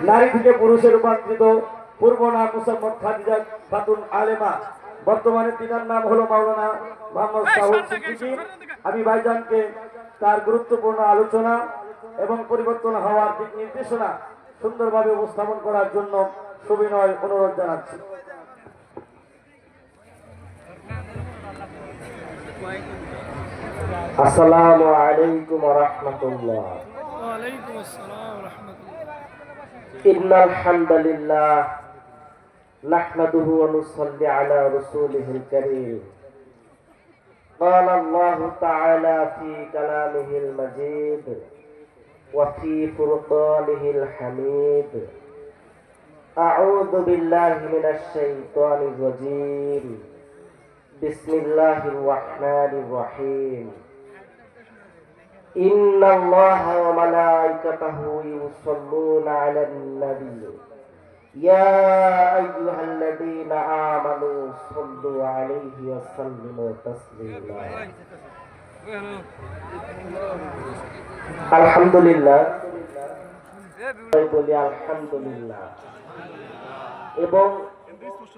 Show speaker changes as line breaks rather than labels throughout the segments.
নারী থেকে পুরুষে রূপান্তরিত, পূর্ব নাম মুসাম্মদ খাদিজা খাতুন আলেমা, বর্তমানে পিতার নাম হলো মাওলানা মোহাম্মদ সাহুল সিদ্দিকী। আমি ভাইজানকে তার গুরুত্বপূর্ণ আলোচনা এবং পরিবর্তন হওয়ার দিক নির্দেশনা সুন্দরভাবে উপস্থাপন করার জন্য সবিনয় অনুরোধ জানাচ্ছি।
আসসালামু আলাইকুম ওয়া রাহমাতুল্লাহ।
ওয়া আলাইকুম আসসালাম ওয়া রাহমাতুল্লাহ।
ইন্নাল হামদালিল্লাহ নাহমাদুহু ওয়া নুসাল্লি আলা রাসূলিহিল কারীম। قال الله تعالى في كلامه المجيد وفي فرقانه الحميد أعوذ بالله من الشيطان الرجيم بسم الله الرحمن الرحيم إن الله وملائكته يصلون على النبي يا أيها الذين آمنوا صلوا عليه وسلموا تسليما الحمد لله বলি আলহামদুলিল্লাহ এবং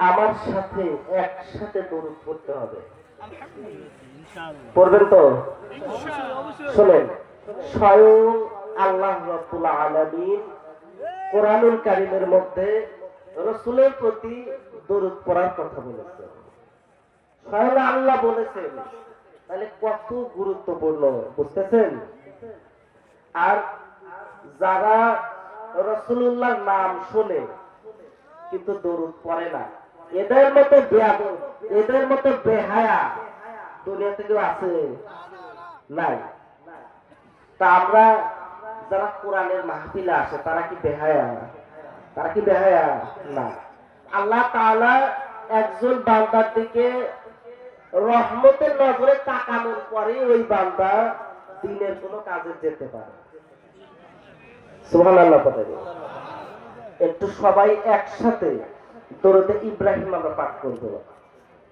আমার সাথে একসাথে দরুদ পড়তে হবে। পড়বেন তো? শোনেন, স্বয়ং আল্লাহ রাব্বুল আলামিন কোরআনুল কারীমের মধ্যে রাসূলের প্রতি দরুদ পড়ার কথা বলেছেন। স্বয়ং আল্লাহ বলেছেন, তাহলে কত গুরুত্বপূর্ণ বুঝতেছেন? আর যারা রাসূলুল্লাহর নাম শুনে কিন্তু দরুদ পড়ে না, এদের মতো বেয়াদব, এদের মতো বেহায়া দুনিয়াতে কেউ আছে? নাই। তা আমরা যারা কোরআনের মাহফিলে আসে তারা কি বেহায়া? তারা কি বেহায়া? না। আল্লাহ তাআলা একজন বান্দার দিকে রহমতের নজরে তাকানোর পরে ওই বান্দা দিনের কোনো কাজে যেতে পারে। সুবহানাল্লাহ পড়ে। একটু সবাই একসাথে দরুদে ইব্রাহিম আমরা পাঠ করব।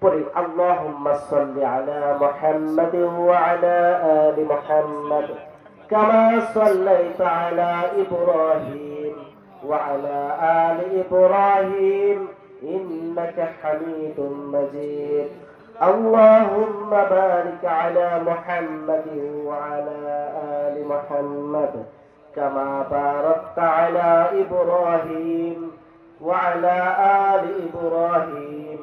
পড়ি আল্লাহুম্মা সাল্লি আলা মুহাম্মাদ ওয়া আলা আলি মুহাম্মাদ কামা সাল্লাইতা আলা ইব্রাহিম ওয়া আলা আলি ইব্রাহিম ইন্নাকা হামিদুম মাজিদ। আল্লাহুম্মা বারিক আলা মুহাম্মাদ ওয়া আলা আলি মুহাম্মাদ كما باركت على إبراهيم وعلى آل إبراهيم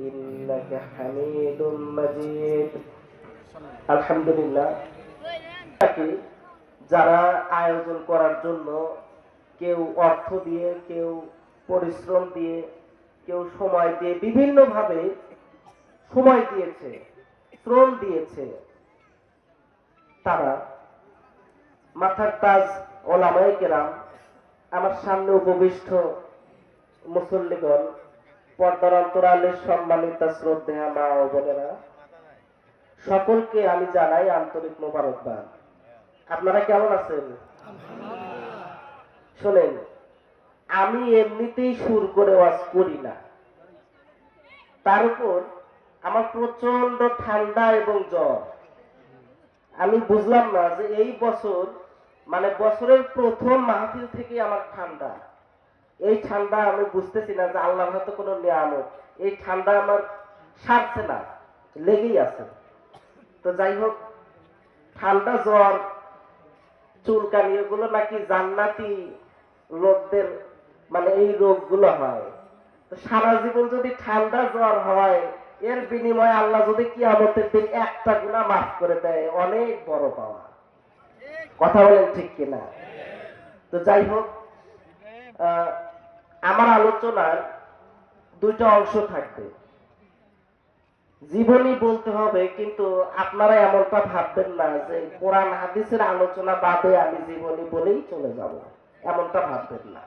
إنك حميد مجيد الحمد لله। যারা আয়োজন করার জন্য কেউ অর্থ দিয়ে, কেউ পরিশ্রম দিয়ে, কেউ সময় দিয়ে, বিভিন্ন ভাবে সময় দিয়েছে, শ্রম দিয়েছে, তারা মাথার তাজ ওলামায়ে কেরাম, আমার সামনে উপবিষ্ট মুসল্লিগণ, পর্দার অন্তরালের সম্মানিত শ্রদ্ধেয়া মা ও বোনেরা, সকলকে আমি জানাই আন্তরিক মোবারকবাদ। আপনারা কেমন আছেন? শোনেন, আমি এমনিতেই সুর করে ওয়াজ করি না, তার উপর আমার প্রচন্ড ঠান্ডা এবং জ্বর। আমি বুঝলাম না যে এই বছর, মানে বছরের প্রথম মাহফিল থেকে আমার ঠান্ডা, এই ঠান্ডা আমি বুঝতেছি না যে আল্লাহর হয়তো কোনো নিয়ামত, এই ঠান্ডা আমার সারছে না, লেগেই আছে। তো যাই হোক, ঠান্ডা জ্বর চুলকানি এগুলো নাকি জান্নাতি লোকদের, মানে এই রোগগুলো হয়। তো সারা জীবন যদি ঠান্ডা জ্বর হয়, এর বিনিময়ে আল্লাহ যদি কিয়ামতের দিন একটা গুনাহ মাফ করে দেয়, অনেক বড় পাওয়া। কথা বলেন ঠিক কিনা? তো যাই হোক, আমার আলোচনার দুইটা অংশ থাকবে। জীবনী বলতে হবে, কিন্তু আপনারা এমনটা ভাববেন না যে কোরআন হাদিসের আলোচনা বাদে আমি জীবনী বলেই চলে যাব, এমনটা ভাববেন না।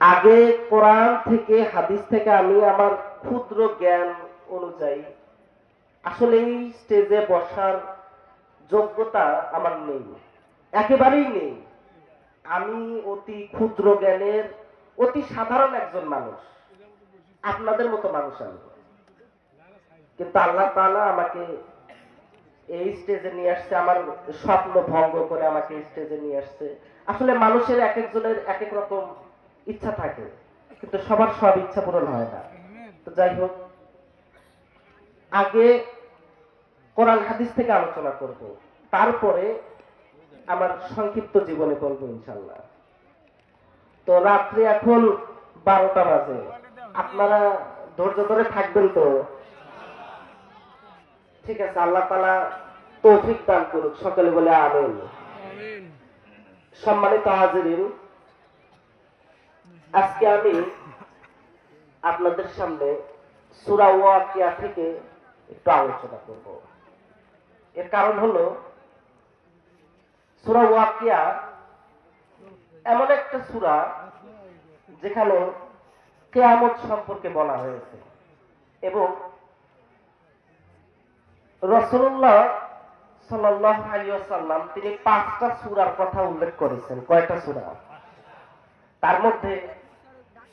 আগে কোরআন থেকে, হাদিস থেকে আমি আমার ক্ষুদ্র জ্ঞান অনুযায়ী, আসলে এই স্টেজে বসার যোগ্যতা আমার নেই, একেবারেই নেই। আমি অতি ক্ষুদ্র জ্ঞানের, অতি সাধারণ একজন মানুষ, আপনাদের মতো মানুষ আমি। কিন্তু আল্লাহ তাআলা আমাকে এই স্টেজে নিয়ে আসছে, আমার স্বপ্ন ভঙ্গ করে আমাকে স্টেজে নিয়ে আসছে। আসলে মানুষের এক একজনের এক এক রকম ইচ্ছা থাকে, কিন্তু সবার সব ইচ্ছা পূরণ হয় না। তো যাই হোক, আগে কোরআন হাদিস থেকে আলোচনা করব, তারপরে আমার সংক্ষিপ্ত জীবনে বলবো ইনশাল্লাহ। তো রাত্রি এখন 12টা বাজে, আপনারা ধৈর্য ধরে থাকবেন তো? ঠিক আছে, আল্লাহ তাআলা তৌফিক দান করুক, সকলে বলে আমিন।
আমিন।
সম্মানিত হাজিরিন, আজকে আমি আপনাদের সামনে সূরা ওয়াকিয়া থেকে একটু আলোচনা করব। এর কারণ হলো, সূরা ওয়াকিয়া এমন একটা সূরা যেখানে কিয়ামত সম্পর্কে বলা হয়েছে, এবং রাসূলুল্লাহ সাল্লাল্লাহু আলাইহি ওয়াসাল্লাম তিনি 5টা সূরার কথা উল্লেখ করেছেন। কয়টা সূরা? তার মধ্যে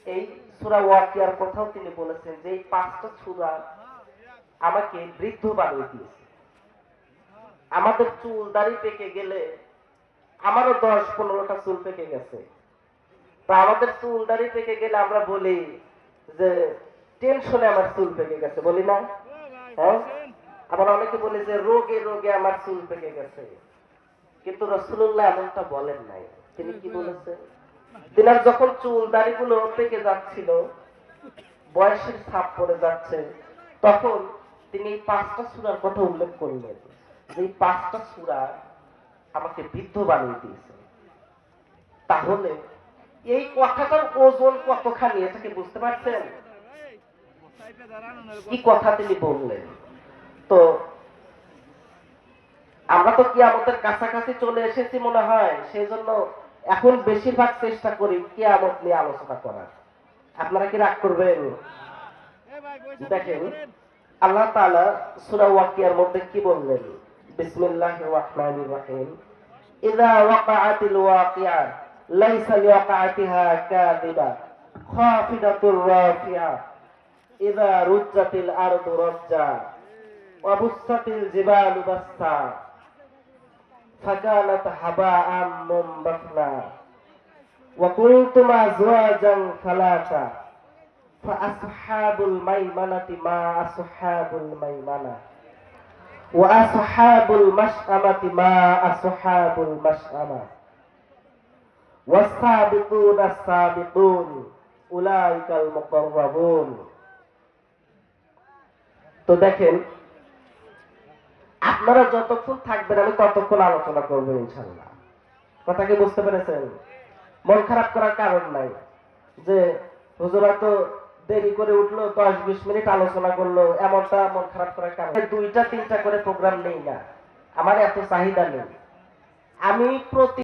এই সূরা ওয়াকিয়ার কথাও তিনি বলেছেন যে এই 5টা সূরা আমাকে বৃদ্ধ বানিয়ে দিয়েছে। আমাদের চুল দাড়ি পেকে গেলে, আমারও 10-15টা চুল পেকে গেছে, তা আমাদের চুল দাড়ি পেকে গেলে আমরা বলি যে টেনশনে আমার চুল পেকে গেছে, বলি না? হ্যাঁ, আবার অনেকে বলে যে রোগে রোগে আমার চুল পেকে গেছে। কিন্তু রাসূলুল্লাহ এমনটা বলেন নাই। তিনি কি বলেছেন? তিনার যখন চুল দাড়িগুলো পেকে যাচ্ছিল, বয়সের ছাপ পড়ে যাচ্ছে, তখন তিনি এই 5টা সূরার কথা উল্লেখ করলেন যে এই 5টা সূরা আমাকে বৃদ্ধ বানিয়ে দিয়েছে। তাহলে এই কথাটার ওজন কতখানি, এটাকে বুঝতে পারছেন? কি কথা তিনি বললেন। তো আমরা তো কিয়ামতের কাছাকাছি চলে এসেছি মনে হয়, সেই জন্য এখন বেশিরভাগ চেষ্টা করি কিয়ামত নিয়ে আলোচনা করার। আপনারা কি রাগ করবেন? দেখেন, আল্লাহ তাআলা সূরা ওয়াকিয়ার মধ্যে কি বললেন? বিসমিল্লাহির রাহমানির রাহিম। ইযা ওয়াকাআতিল ওয়াকিয়া লাইসা লিওয়াকাআতিহা কাযিবা খাফিদাতুর রাফিয়া ইযা রুজ্জাতিল আরদু রাজ্জা ওয়া বুসাতিল জিবালু বাসসা ফাকানাত হাবাআম মুনবাসরা ওয়া কুনতুম আযওয়াজান সালাসা ফাআসহাবুল মাইমানাতি মা আসহাবুল মাইমানা ওয়া আসহাবুল মাশআমাতি মা আসহাবুল মাশআমা ওয়াস-সাবিকুনা আস-সাবিকুন উলাইকাল মুকাররাবুন। তো দেখেন, আপনারা যতক্ষণ থাকবেন আমি ততক্ষণ আলোচনা করবো ইনশাআল্লাহ। কথা কি বুঝতে পেরেছেন? মন খারাপ করার কারণ নাই যে হুজুরা তো দেরি করে উঠলো, 10-20 মিনিট আলোচনা করলো, এমনটা মন খারাপ করার কারণ। 2টা 3টা করে প্রোগ্রাম নেই না, আমার এত চাহিদা নেই। আমি প্রতি